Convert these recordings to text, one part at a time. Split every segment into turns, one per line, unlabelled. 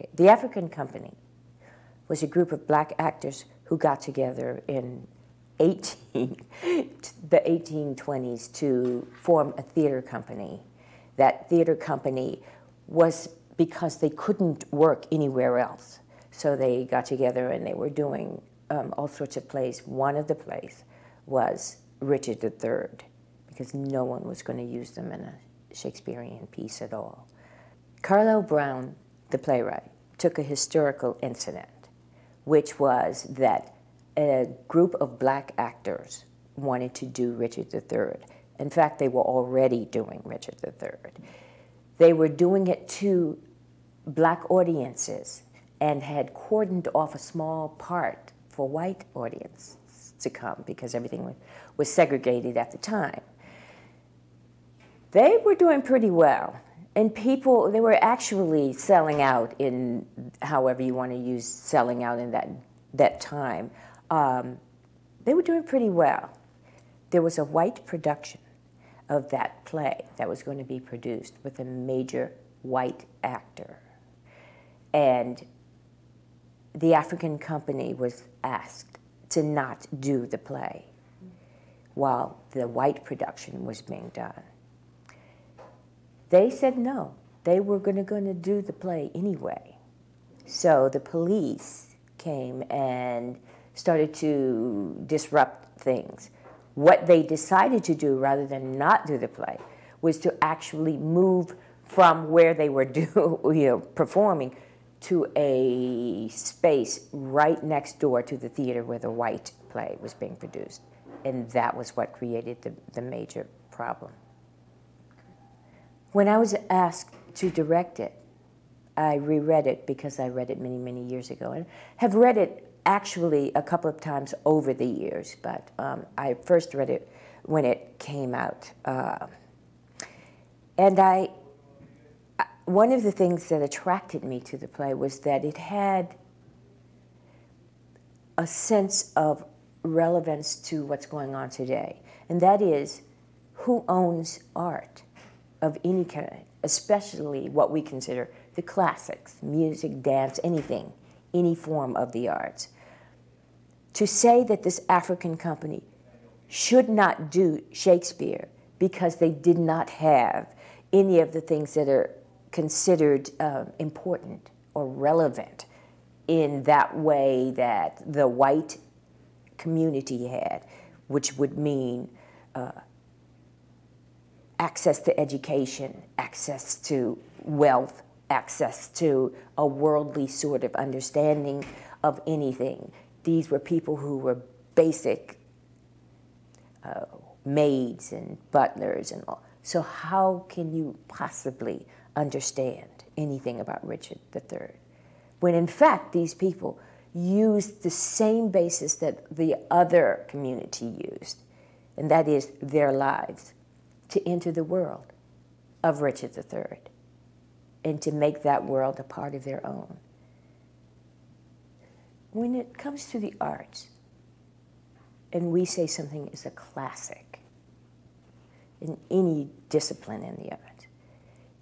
Okay. The African Company was a group of black actors who got together in the 1820s to form a theater company. That theater company was because they couldn't work anywhere else. So they got together and they were doing all sorts of plays. One of the plays was Richard III, because no one was going to use them in a Shakespearean piece at all. Carlo Brown, the playwright, took a historical incident, which was that a group of black actors wanted to do Richard III. In fact, they were already doing Richard III. They were doing it to black audiences and had cordoned off a small part for white audience to come because everything was segregated at the time. They were doing pretty well. And people, they were actually selling out in, however you want to use selling out in that time. They were doing pretty well. There was a white production of that play that was going to be produced with a major white actor. And the African Company was asked to not do the play while the white production was being done. They said no. They were going to do the play anyway. So the police came and started to disrupt things. What they decided to do, rather than not do the play, was to actually move from where they were performing to a space right next door to the theater where the white play was being produced. And that was what created the major problem. When I was asked to direct it, I reread it because I read it many, many years ago, and have read it actually a couple of times over the years, but I first read it when it came out. And one of the things that attracted me to the play was that it had a sense of relevance to what's going on today, and that is, who owns art of any kind, especially what we consider the classics, music, dance, anything, any form of the arts. To say that this African Company should not do Shakespeare because they did not have any of the things that are considered important or relevant in that way that the white community had, which would mean access to education, access to wealth, access to a worldly sort of understanding of anything. These were people who were basic maids and butlers and all. So how can you possibly understand anything about Richard III? When in fact these people used the same basis that the other community used, and that is their lives, to enter the world of Richard III and to make that world a part of their own. When it comes to the arts, and we say something is a classic in any discipline in the arts,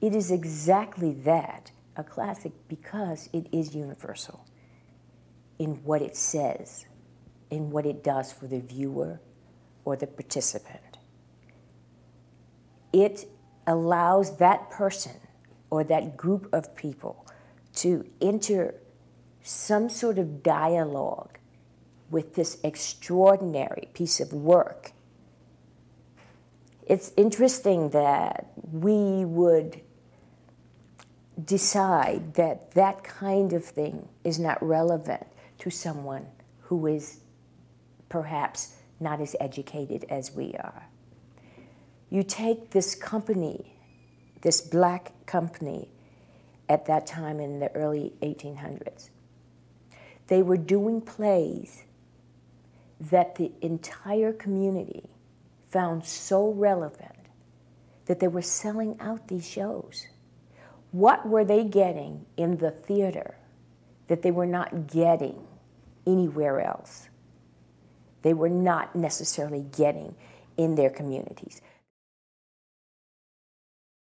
it is exactly that, a classic, because it is universal in what it says, in what it does for the viewer or the participant. It allows that person or that group of people to enter some sort of dialogue with this extraordinary piece of work. It's interesting that we would decide that that kind of thing is not relevant to someone who is perhaps not as educated as we are. You take this company, this black company at that time in the early 1800s. They were doing plays that the entire community found so relevant that they were selling out these shows. What were they getting in the theater that they were not getting anywhere else? They were not necessarily getting in their communities.